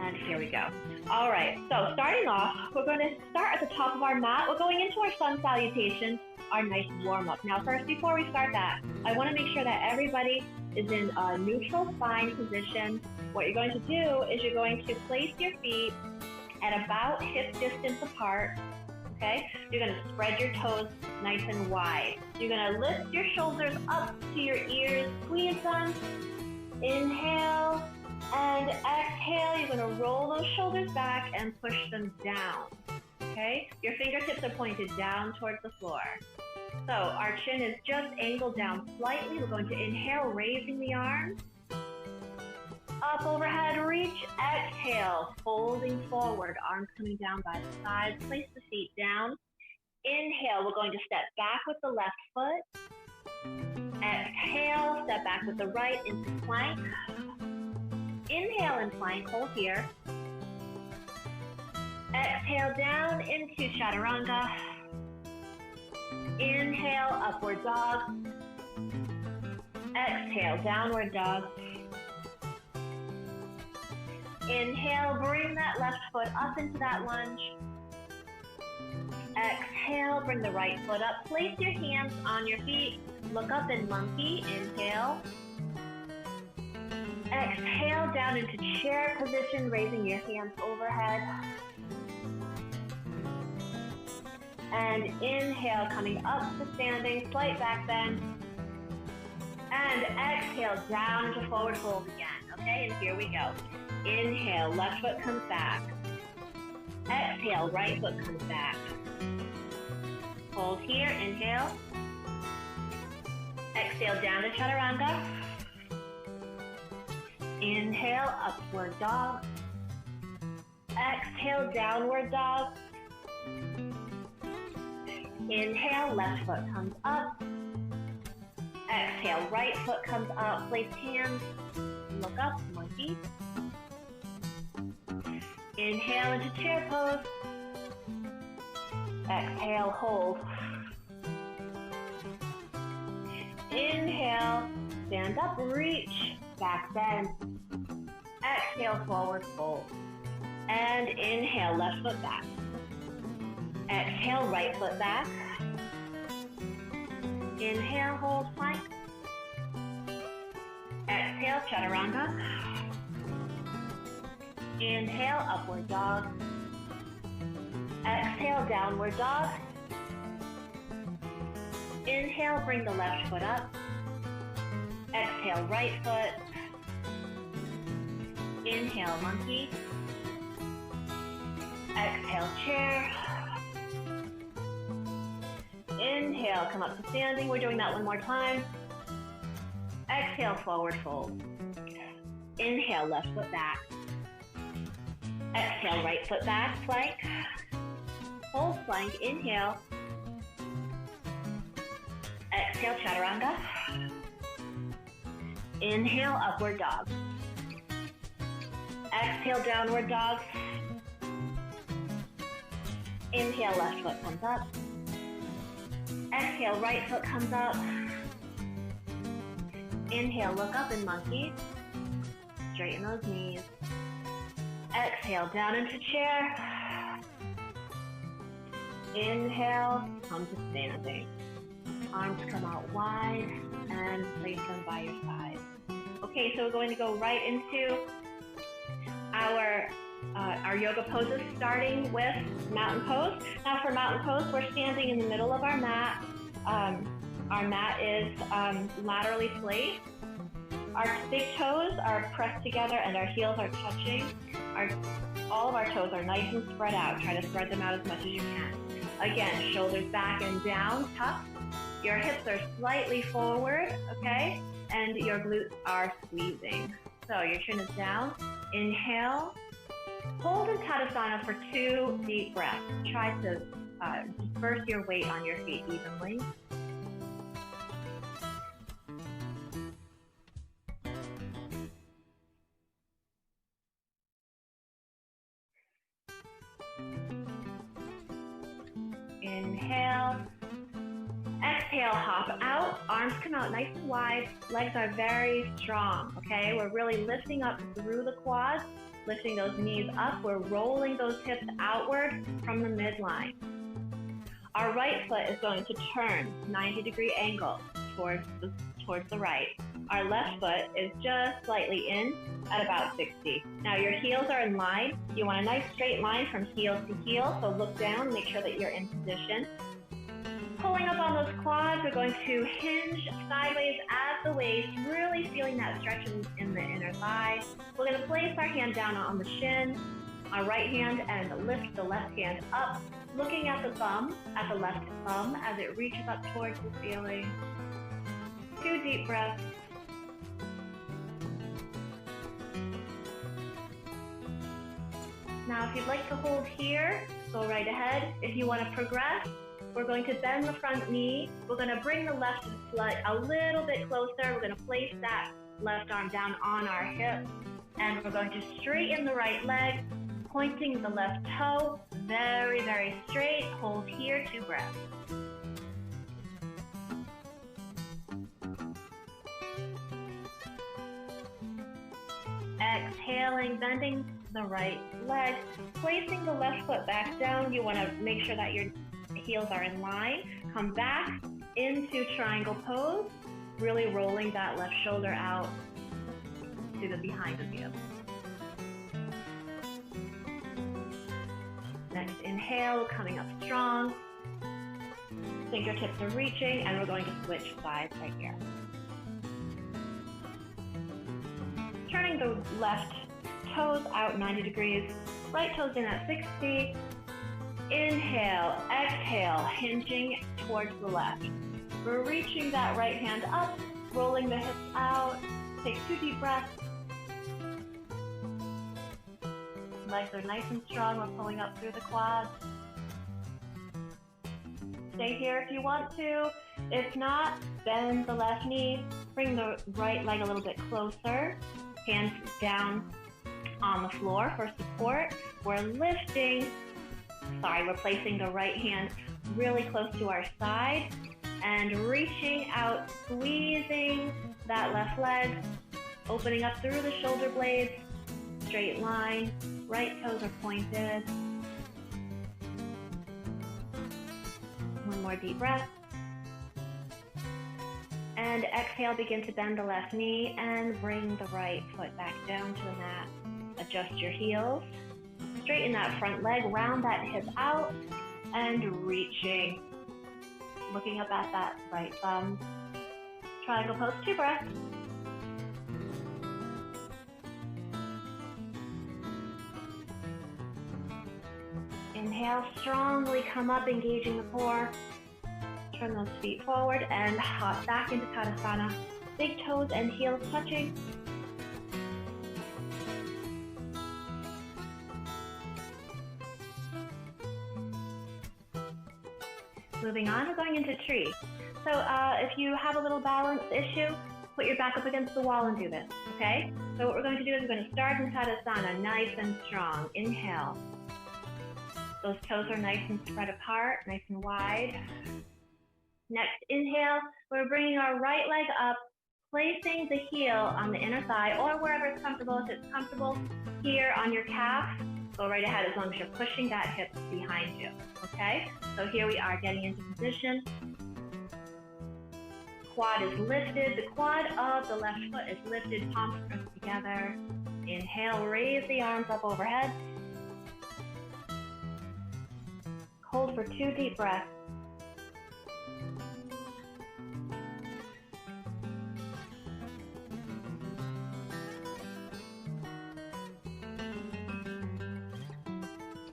And here we go. All right, so starting off, we're going to start at the top of our mat. We're going into our sun salutations, our nice warm-up. Now first, before we start that, I want to make sure that everybody is in a neutral spine position. What you're going to do is you're going to place your feet at about hip distance apart, okay? You're going to spread your toes nice and wide. You're going to lift your shoulders up to your ears, squeeze them, inhale, and exhale. You're going to roll those shoulders back and push them down, okay? Your fingertips are pointed down towards the floor. So our chin is just angled down slightly. We're going to inhale, raising the arms. Up overhead, reach, exhale, folding forward, arms coming down by the sides. Place the feet down. Inhale, we're going to step back with the left foot. Exhale, step back with the right into plank. Inhale and plank, hold here. Exhale down into chaturanga. Inhale, upward dog. Exhale, downward dog. Inhale, bring that left foot up into that lunge. Exhale, bring the right foot up. Place your hands on your feet. Look up in monkey. Inhale. Exhale, down into chair position, raising your hands overhead. And inhale, coming up to standing, slight back bend. And exhale, down into forward fold again. Okay, and here we go. Inhale, left foot comes back. Exhale, right foot comes back. Hold here, inhale. Exhale, down to chaturanga. Inhale, upward dog. Exhale, downward dog. Inhale, left foot comes up. Exhale, right foot comes up. Place hands, look up, monkey. Inhale into chair pose. Exhale, hold. Inhale, stand up, reach, back bend. Exhale, forward fold. And inhale, left foot back. Exhale, right foot back. Inhale, hold plank. Exhale, chaturanga. Inhale, upward dog. Exhale, downward dog. Inhale, bring the left foot up. Exhale, right foot. Inhale, monkey. Exhale, chair. Inhale, come up to standing. We're doing that one more time. Exhale, forward fold. Inhale, left foot back. Exhale, right foot back, plank. Hold plank, inhale. Exhale, chaturanga. Inhale, upward dog. Exhale, downward dog. Inhale, left foot comes up. Exhale, right foot comes up. Inhale, look up in monkey. Straighten those knees. Exhale, down into chair. Inhale, come to standing. Arms come out wide and place them by your side. Okay, so we're going to go right into our yoga poses, starting with mountain pose. Now for mountain pose, we're standing in the middle of our mat. Our mat is laterally placed. Our big toes are pressed together and our heels are touching. All of our toes are nice and spread out. Try to spread them out as much as you can. Again, shoulders back and down, tucked. Your hips are slightly forward, okay? And your glutes are squeezing. So your chin is down. Inhale. Hold in Tadasana for 2 deep breaths. Try to disperse your weight on your feet evenly. Inhale. Exhale, hop out. Arms come out nice and wide. Legs are very strong, okay? We're really lifting up through the quads, lifting those knees up. We're rolling those hips outward from the midline. Our right foot is going to turn 90-degree angle towards the right. Our left foot is just slightly in at about 60. Now your heels are in line. You want a nice straight line from heel to heel, so look down, make sure that you're in position. Pulling up on those quads, we're going to hinge sideways at the waist, really feeling that stretch in the inner thigh. We're going to place our hand down on the shin, our right hand, and lift the left hand up, looking at the thumb, at the left thumb as it reaches up towards the ceiling. 2 deep breaths. Now if you'd like to hold here, go right ahead. If you want to progress, we're going to bend the front knee. We're going to bring the left foot a little bit closer. We're going to place that left arm down on our hip. And we're going to straighten the right leg, pointing the left toe, very, very straight. Hold here, 2 breaths. Exhaling, bending the right leg, placing the left foot back down. You want to make sure that your heels are in line. Come back into triangle pose, really rolling that left shoulder out to the behind of you. Next inhale, coming up strong. Fingertips are reaching, and we're going to switch sides right here. Turning the left toes out 90 degrees, right toes in at 60. Inhale, exhale, hinging towards the left. We're reaching that right hand up, rolling the hips out. Take 2 deep breaths. Legs are nice and strong. We're pulling up through the quads. Stay here if you want to. If not, bend the left knee. Bring the right leg a little bit closer. Hands down on the floor for support. We're placing the right hand really close to our side and reaching out, squeezing that left leg, opening up through the shoulder blades, straight line, right toes are pointed. One more deep breath. And exhale, begin to bend the left knee and bring the right foot back down to the mat. Adjust your heels. Straighten that front leg, round that hip out, and reaching. Looking up at that right thumb. Triangle pose, 2 breaths. Inhale, strongly come up, engaging the core. Turn those feet forward and hop back into Tadasana. Big toes and heels touching. Moving on, we're going into tree. So if you have a little balance issue, put your back up against the wall and do this, okay? So what we're going to do is we're going to start in Tadasana, nice and strong. Inhale. Those toes are nice and spread apart, nice and wide. Next, inhale, we're bringing our right leg up, placing the heel on the inner thigh or wherever it's comfortable. If it's comfortable here on your calf, go right ahead as long as you're pushing that hip behind you, okay? So here we are getting into position. Quad is lifted. The quad of the left foot is lifted, palms pressed together. Inhale, raise the arms up overhead. Hold for 2 deep breaths.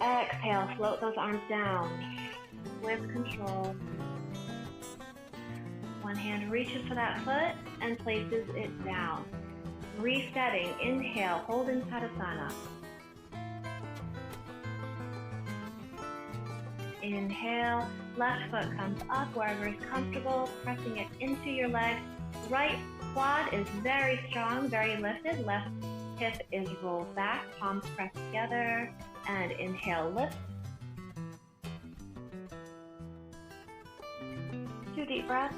Exhale, float those arms down with control. One hand reaches for that foot and places it down. Resetting, inhale, hold in Tadasana. Inhale, left foot comes up wherever is comfortable, pressing it into your leg. Right quad is very strong, very lifted. Left hip is rolled back, palms pressed together. And inhale, lift. 2 deep breaths.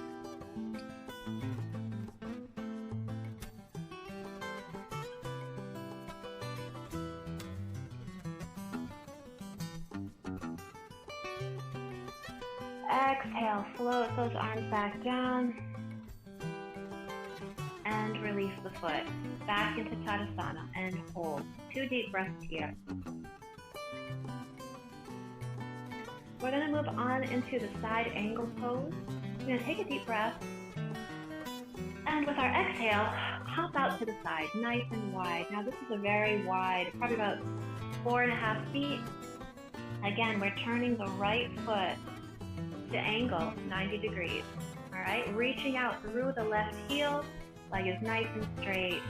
Exhale, float those arms back down. And release the foot. Back into Tadasana and hold. 2 deep breaths here. We're going to move on into the side angle pose. We're going to take a deep breath. And with our exhale, hop out to the side, nice and wide. Now this is a very wide, probably about 4.5 feet. Again, we're turning the right foot to angle 90 degrees. All right, reaching out through the left heel, leg is nice and straight.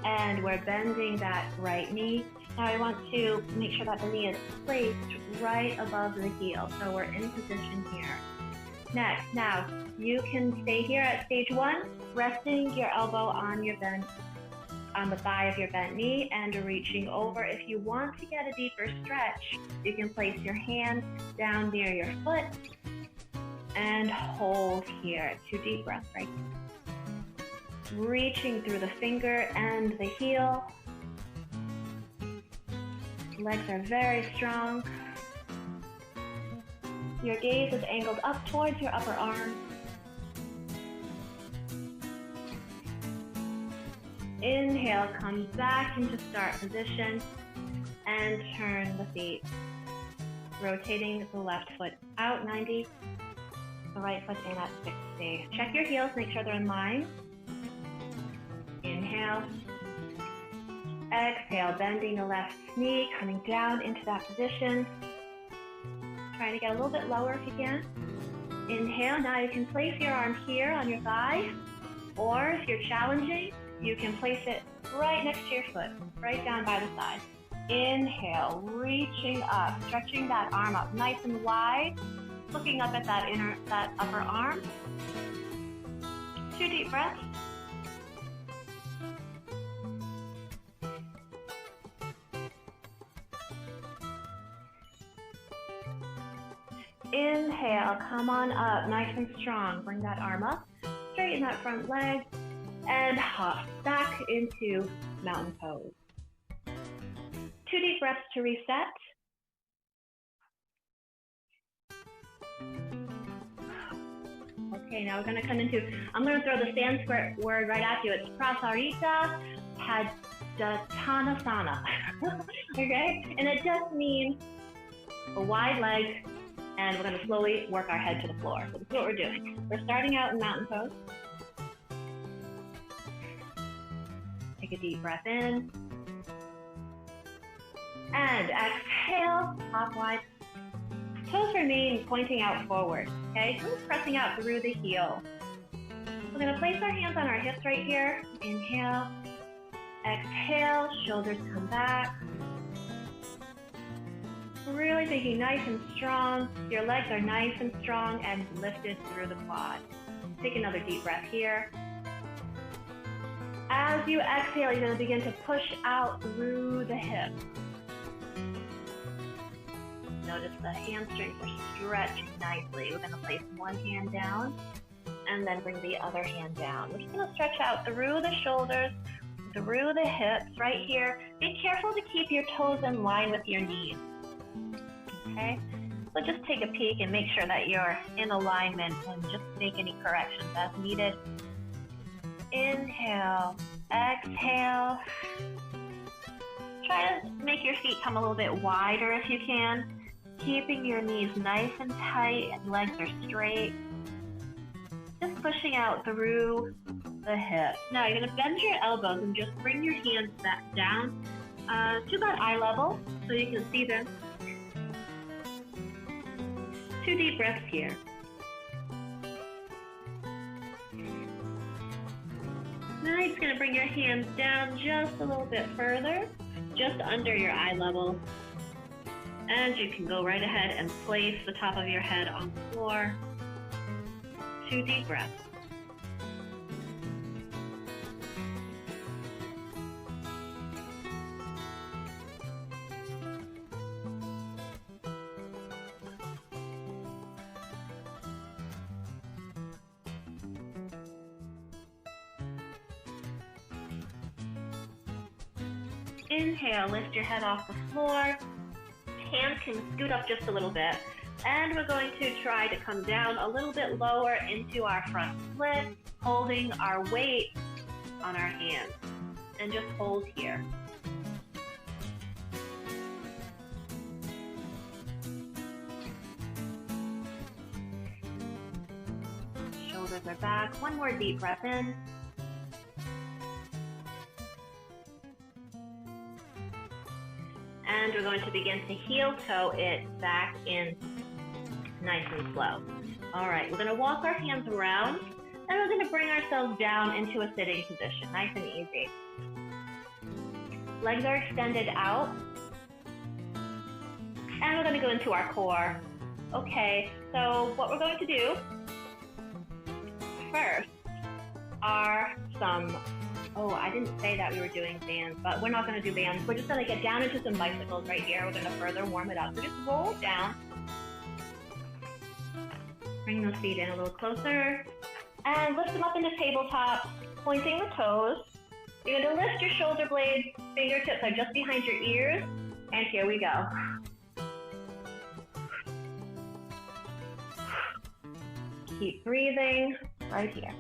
And we're bending that right knee. Now I want to make sure that the knee is placed right above the heel. So we're in position here. Next, now you can stay here at stage 1, resting your elbow on your bent, on the thigh of your bent knee and reaching over. If you want to get a deeper stretch, you can place your hand down near your foot and hold here. 2 deep breaths right here. Reaching through the finger and the heel. Legs are very strong. Your gaze is angled up towards your upper arm. Inhale, come back into start position and turn the feet. Rotating the left foot out 90, the right foot in at 60. Check your heels, make sure they're in line. Inhale. Exhale, bending the left knee, coming down into that position. Trying to get a little bit lower if you can. Inhale, now you can place your arm here on your thigh, or if you're challenging, you can place it right next to your foot, right down by the side. Inhale, reaching up, stretching that arm up nice and wide, looking up at that upper arm. 2 deep breaths. Inhale, come on up, nice and strong. Bring that arm up, straighten that front leg, and hop back into mountain pose. 2 deep breaths to reset. Okay, now we're going to come into, I'm going to throw the Sanskrit word right at you. It's Prasarita Padottanasana. Okay? And it just means a wide leg, and we're going to slowly work our head to the floor. So this is what we're doing. We're starting out in mountain pose. Take a deep breath in. And exhale, hop wide. Toes remain pointing out forward, okay? Toes pressing out through the heel. We're going to place our hands on our hips right here. Inhale. Exhale, shoulders come back. Really thinking nice and strong. Your legs are nice and strong and lifted through the quad. Take another deep breath here. As you exhale, you're going to begin to push out through the hips. Notice the hamstrings are stretching nicely. We're going to place one hand down and then bring the other hand down. We're just going to stretch out through the shoulders, through the hips right here. Be careful to keep your toes in line with your knees. Okay? So just take a peek and make sure that you're in alignment and just make any corrections as needed. Inhale, exhale. Try to make your feet come a little bit wider if you can. Keeping your knees nice and tight and legs are straight. Just pushing out through the hips. Now you're going to bend your elbows and just bring your hands back down to about eye level so you can see them. 2 deep breaths here. Now you're just going to bring your hands down just a little bit further, just under your eye level. And you can go right ahead and place the top of your head on the floor. 2 deep breaths. Inhale, lift your head off the floor. Hands can scoot up just a little bit. And we're going to try to come down a little bit lower into our front split, holding our weight on our hands. And just hold here. Shoulders are back. One more deep breath in. And we're going to begin to heel toe it back in nice and slow. All right, we're going to walk our hands around and we're going to bring ourselves down into a sitting position, nice and easy. Legs are extended out. And we're going to go into our core. Okay, so what we're going to do first are some, I didn't say that we were doing bands, but we're not going to do bands. We're just going to get down into some bicycles right here. We're going to further warm it up. So just roll down. Bring those feet in a little closer. And lift them up into tabletop, pointing the toes. You're going to lift your shoulder blades, fingertips are just behind your ears. And here we go. Keep breathing right here.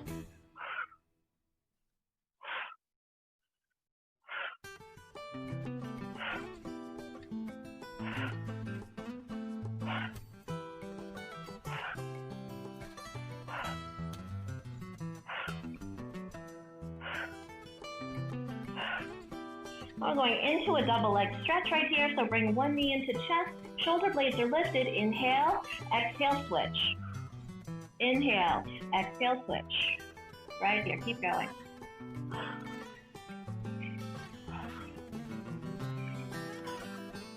We're going into a double leg stretch right here, so bring one knee into chest, shoulder blades are lifted, inhale, exhale, switch. Inhale, exhale, switch. Right here, keep going.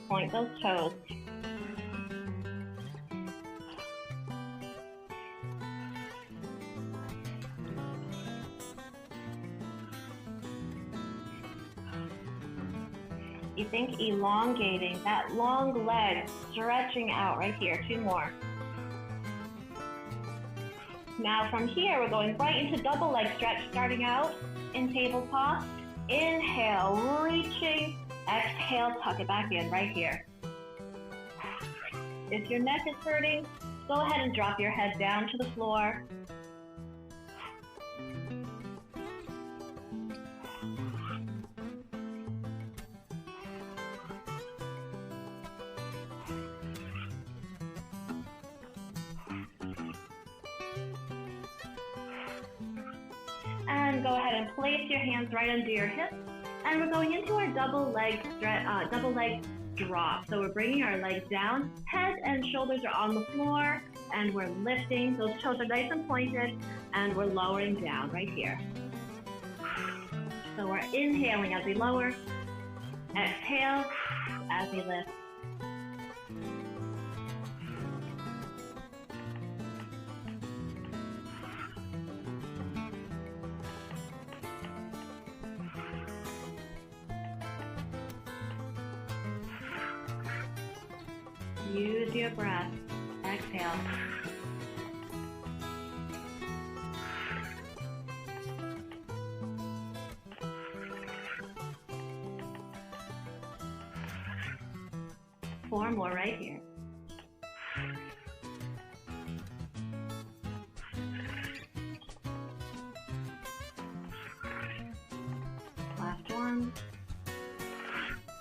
Point those toes. You think elongating that long leg, stretching out right here. 2 more. Now from here, we're going right into double leg stretch, starting out in tabletop. Inhale, reaching. Exhale, tuck it back in right here. If your neck is hurting, go ahead and drop your head down to the floor. And go ahead and place your hands right under your hips. And we're going into our double leg drop. So we're bringing our legs down, head and shoulders are on the floor, and we're lifting. Those toes are nice and pointed, and we're lowering down right here. So we're inhaling as we lower, exhale as we lift. Use your breath. Exhale. Four more right here. Last one.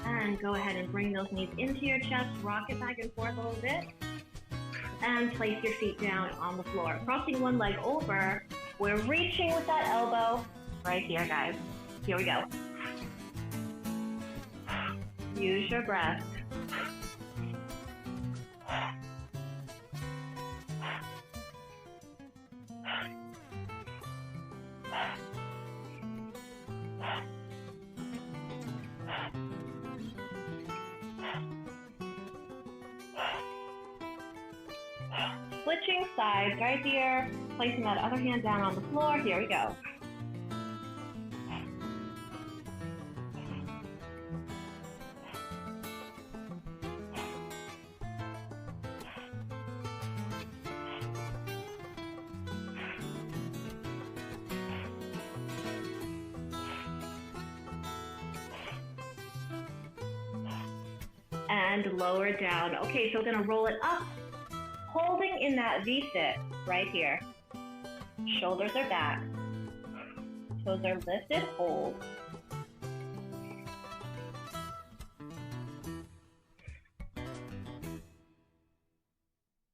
And go ahead and bring those knees into your chest, rock it back and forth a little bit, and place your feet down on the floor. Crossing one leg over, we're reaching with that elbow right here, guys. Here we go. Use your breath. Switching sides right here, placing that other hand down on the floor. Here we go. And lower down. Okay, so we're gonna roll it up holding in that V-sit right here. Shoulders are back. Toes are lifted, hold.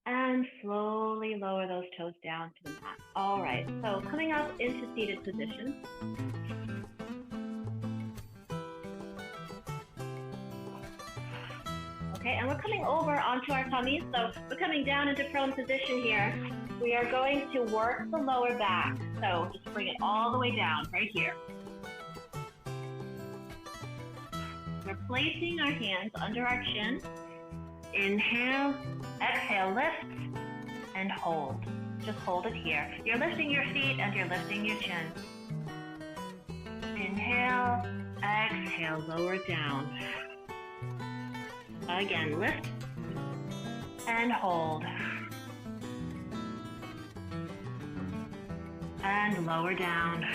And slowly lower those toes down to the mat. All right, so coming up into seated position. Okay, and we're coming over onto our tummies. So we're coming down into prone position here. We are going to work the lower back. So just bring it all the way down right here. We're placing our hands under our chin. Inhale, exhale, lift, and hold. Just hold it here. You're lifting your feet and you're lifting your chin. Inhale, exhale, lower down. Again, lift and hold. And lower down.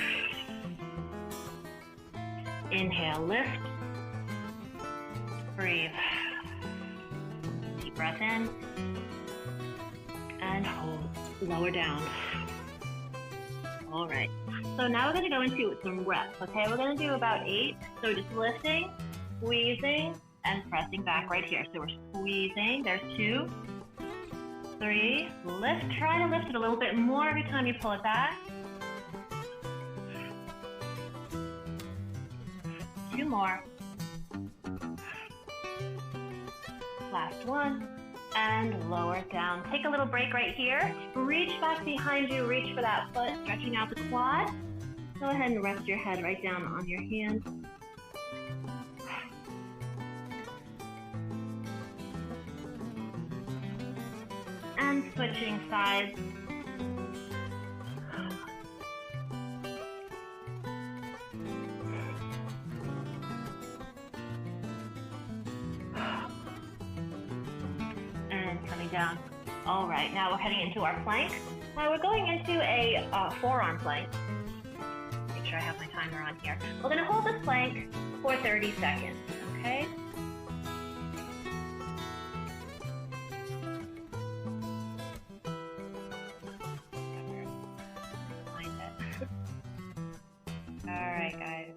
Inhale, lift. Breathe. Deep breath in. And hold. Lower down. All right. So now we're going to go into some reps, okay? We're going to do about 8. So just lifting, squeezing, and pressing back right here. So we're squeezing. There's 2, 3. Lift. Try to lift it a little bit more every time you pull it back. 2 more. Last one. And lower it down. Take a little break right here. Reach back behind you. Reach for that foot, stretching out the quad. Go ahead and rest your head right down on your hands. And switching sides. And coming down. All right, now we're heading into our plank. Now we're going into a forearm plank. Make sure I have my timer on here. We're going to hold this plank for 30 seconds, okay? All right, guys.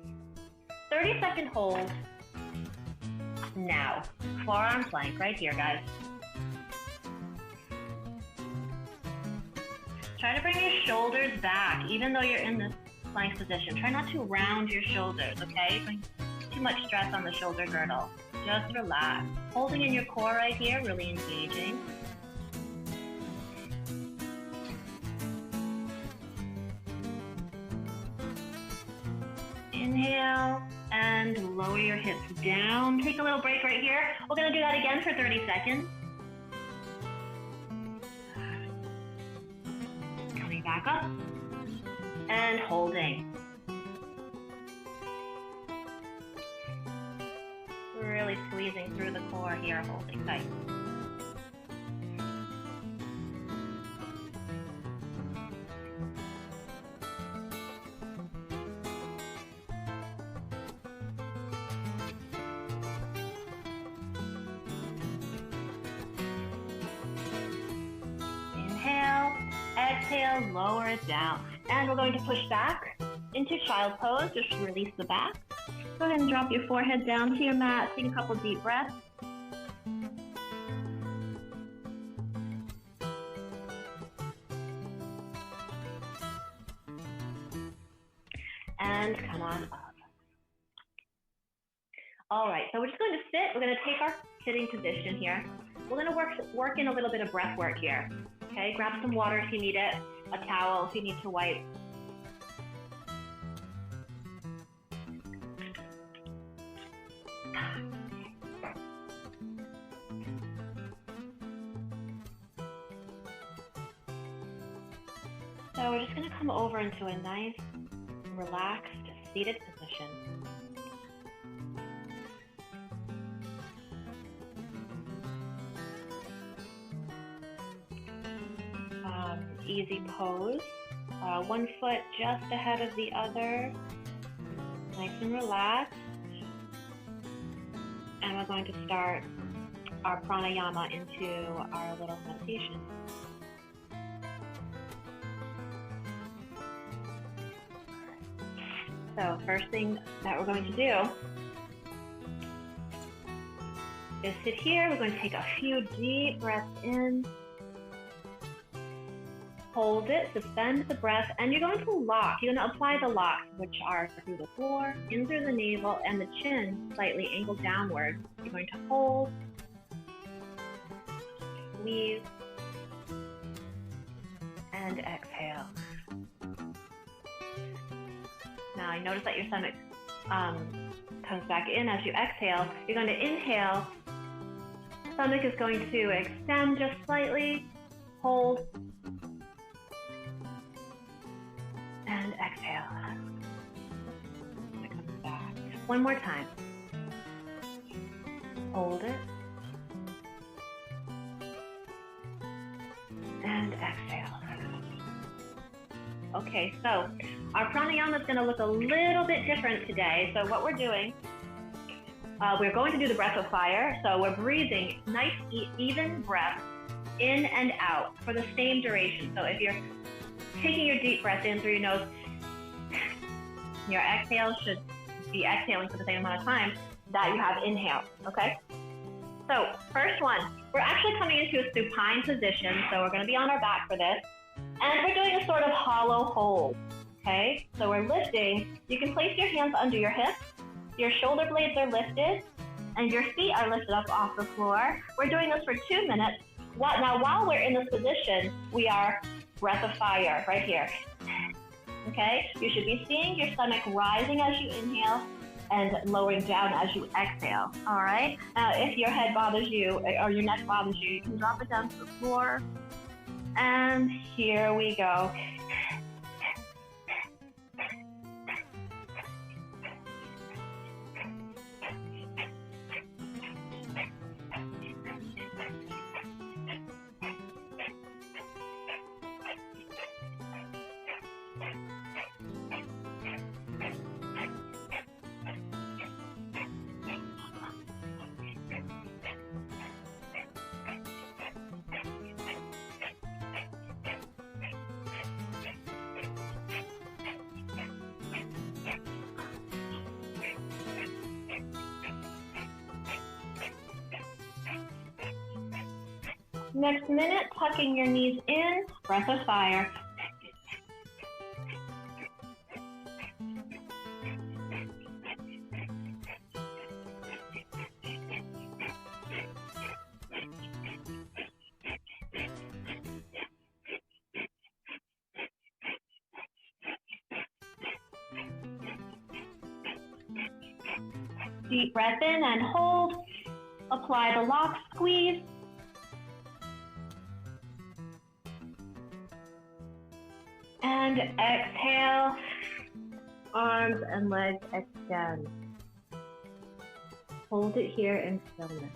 30-second hold. Now, forearm plank right here, guys. Try to bring your shoulders back, even though you're in this plank position. Try not to round your shoulders, okay? Bring too much stress on the shoulder girdle. Just relax. Holding in your core right here, really engaging. Inhale and lower your hips down. Take a little break right here. We're going to do that again for 30 seconds. Coming back up and holding. Really squeezing through the core here, holding tight. Inhale, exhale, lower it down. And we're going to push back into child pose. Just release the back. Go ahead and drop your forehead down to your mat. Take a couple deep breaths. And come on up. All right, so we're just going to sit. We're going to take our sitting position here. We're going to work in a little bit of breath work here. Okay, grab some water if you need it, a towel if you need to wipe. So we're just going to come over into a nice, relaxed, seated position. Easy pose. One foot just ahead of the other. Nice and relaxed. And we're going to start our pranayama into our little meditation. So first thing that we're going to do is sit here. We're going to take a few deep breaths in. Hold it, suspend the breath, and you're going to lock. You're going to apply the locks, which are through the floor, in through the navel, and the chin slightly angled downward. You're going to hold, squeeze, and exhale. Now, you notice that your stomach comes back in as you exhale. You're going to inhale. Stomach is going to extend just slightly. Hold. And exhale. It comes back. One more time. Hold it. And exhale. Okay, so our pranayama is going to look a little bit different today. So what we're doing, we're going to do the breath of fire. So we're breathing nice, even breath in and out for the same duration. So if you're taking your deep breath in through your nose, your exhale should be exhaling for the same amount of time that you have inhale, okay? So first one, we're actually coming into a supine position, so we're going to be on our back for this, and we're doing a sort of hollow hold, okay? So we're lifting. You can place your hands under your hips, your shoulder blades are lifted, and your feet are lifted up off the floor. We're doing this for 2 minutes. Now, while we're in this position, we are breath of fire right here. Okay, you should be seeing your stomach rising as you inhale and lowering down as you exhale. All right, now if your head bothers you or your neck bothers you, you can drop it down to the floor. And here we go. Next minute, tucking your knees in, breath of fire. Deep breath in and hold. Apply the lock, squeeze. And exhale, arms and legs extend. Hold it here in stillness.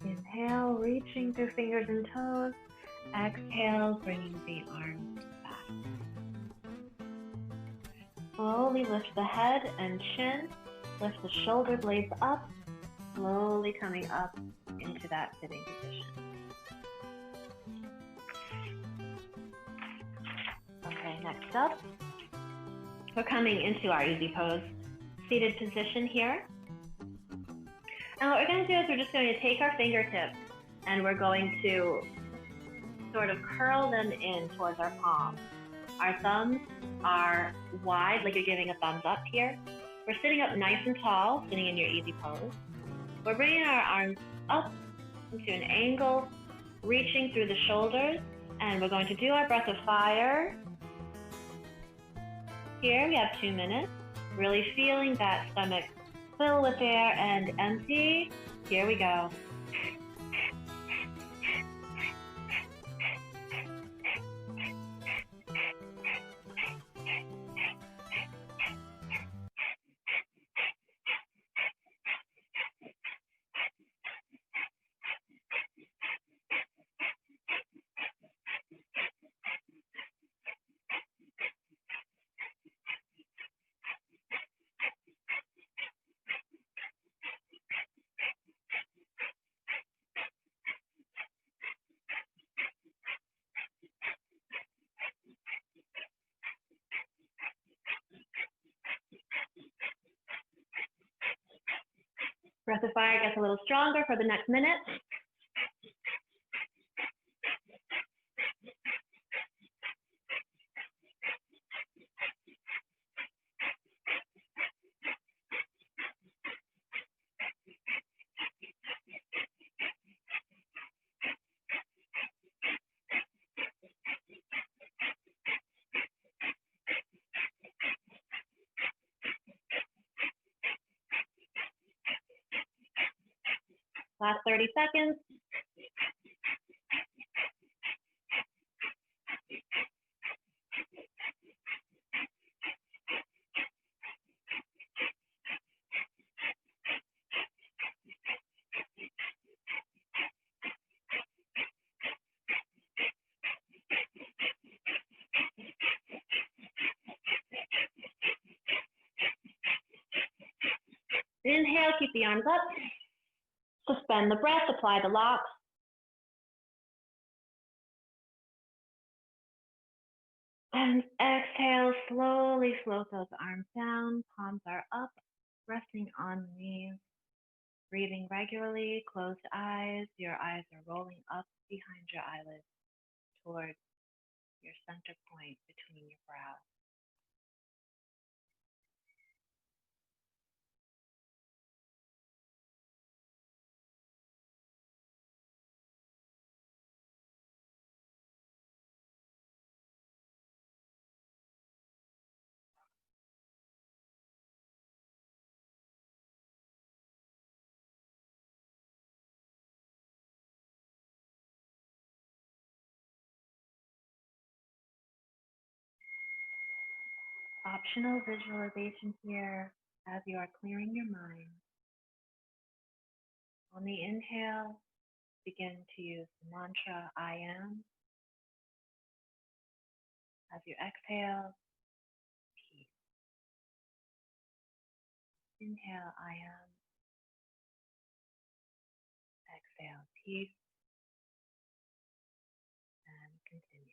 Inhale, reaching through fingers and toes. Exhale, bringing the arms back. Slowly lift the head and chin. Lift the shoulder blades up. Slowly coming up into that sitting position. Okay, next up, we're coming into our easy pose seated position here. And what we're going to do is we're just going to take our fingertips and we're going to sort of curl them in towards our palms. Our thumbs are wide, like you're giving a thumbs up here. We're sitting up nice and tall, sitting in your easy pose. We're bringing our arms up into an angle, reaching through the shoulders, and we're going to do our breath of fire. Here we have 2 minutes, really feeling that stomach fill with air and empty. Here we go. Breath of fire gets a little stronger for the next minute. Last 30 seconds. Inhale, keep the arms up. Suspend the breath, apply the locks. And exhale, slowly float those arms down. Palms are up, resting on the knees. Breathing regularly, closed eyes. Your eyes are rolling up behind your eyelids towards your center point between your brows. Optional visualization here as you are clearing your mind. On the inhale, begin to use the mantra, I am. As you exhale, peace. Inhale, I am. Exhale, peace. And continue.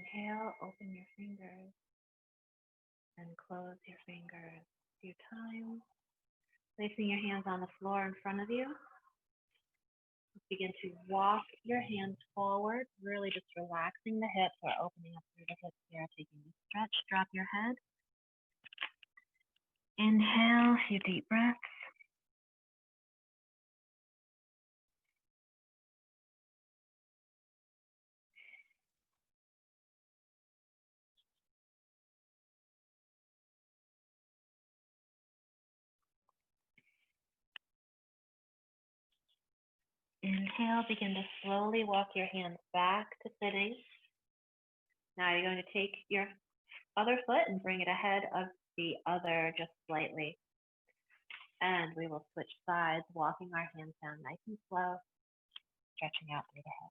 Inhale, open your fingers and close your fingers a few times. Placing your hands on the floor in front of you. Begin to walk your hands forward, really just relaxing the hips or opening up through the hips here, taking a stretch, drop your head. Inhale, a few deep breaths. Inhale, begin to slowly walk your hands back to sitting. Now you're going to take your other foot and bring it ahead of the other just slightly. And we will switch sides, walking our hands down nice and slow, stretching out through the head.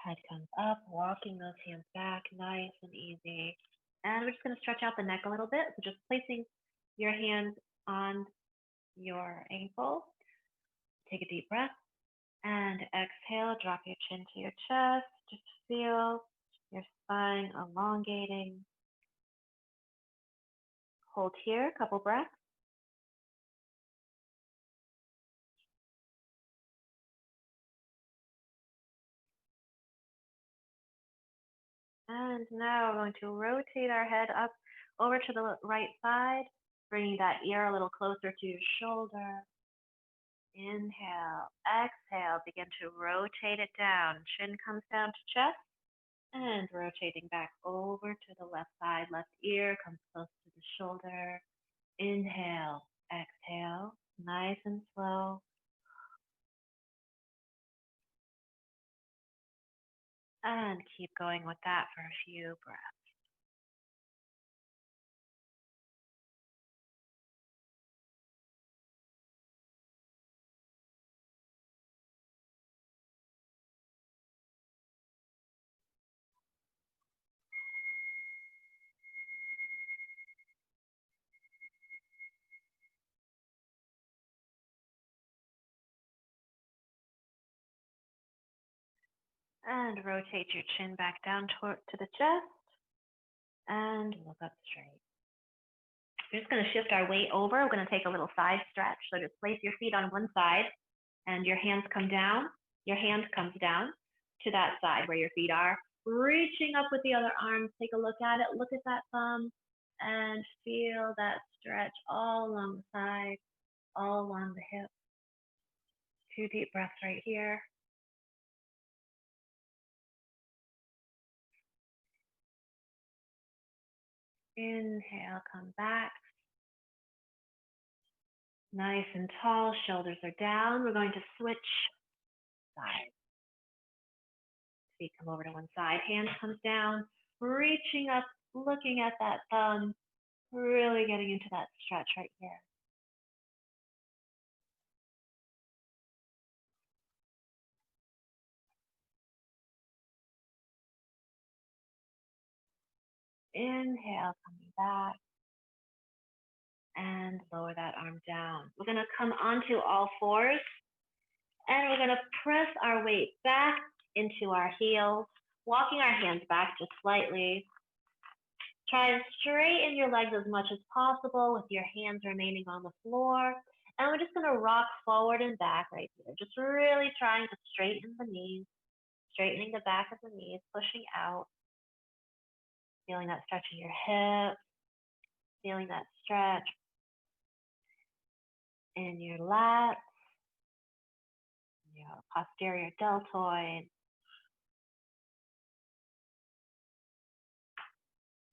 Head comes up, walking those hands back, nice and easy. And we're just going to stretch out the neck a little bit. So just placing your hands on your ankle. Take a deep breath. And exhale, drop your chin to your chest. Just feel your spine elongating. Hold here, a couple breaths. And now we're going to rotate our head up over to the right side, bringing that ear a little closer to your shoulder. Inhale, exhale, begin to rotate it down. Chin comes down to chest, and rotating back over to the left side. Left ear comes close to the shoulder. Inhale, exhale, nice and slow. And keep going with that for a few breaths. And rotate your chin back down to the chest. And look up straight. We're just going to shift our weight over. We're going to take a little side stretch. So just place your feet on one side and your hands come down. Your hand comes down to that side where your feet are. Reaching up with the other arm. Take a look at it. Look at that thumb and feel that stretch all along the side, all along the hip. 2 deep breaths right here. Inhale, come back. Nice and tall, shoulders are down. We're going to switch sides. Feet come over to one side, hand comes down, reaching up, looking at that thumb, really getting into that stretch right here. Inhale, coming back, and lower that arm down. We're going to come onto all fours, and we're going to press our weight back into our heels, walking our hands back just slightly. Try to straighten your legs as much as possible with your hands remaining on the floor. And we're just going to rock forward and back right here. Just really trying to straighten the knees, straightening the back of the knees, pushing out. Feeling that stretch in your hips, feeling that stretch in your lats, your posterior deltoid.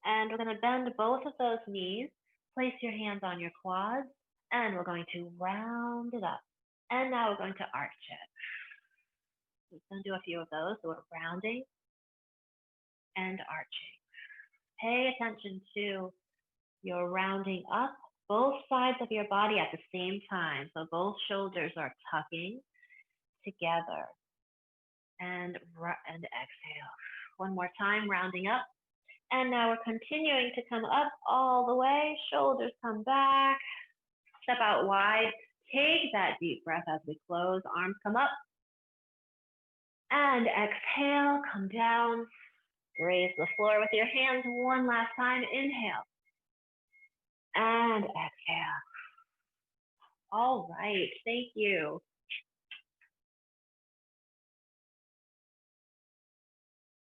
And we're going to bend both of those knees, place your hands on your quads, and we're going to round it up. And now we're going to arch it. We're going to do a few of those. So we're rounding and arching. Pay attention to You're rounding up both sides of your body at the same time. So both shoulders are tucking together. And exhale. One more time, rounding up. And now we're continuing to come up all the way. Shoulders come back. Step out wide. Take that deep breath as we close. Arms come up. And exhale, come down. Graze the floor with your hands one last time. Inhale. And exhale. All right, thank you.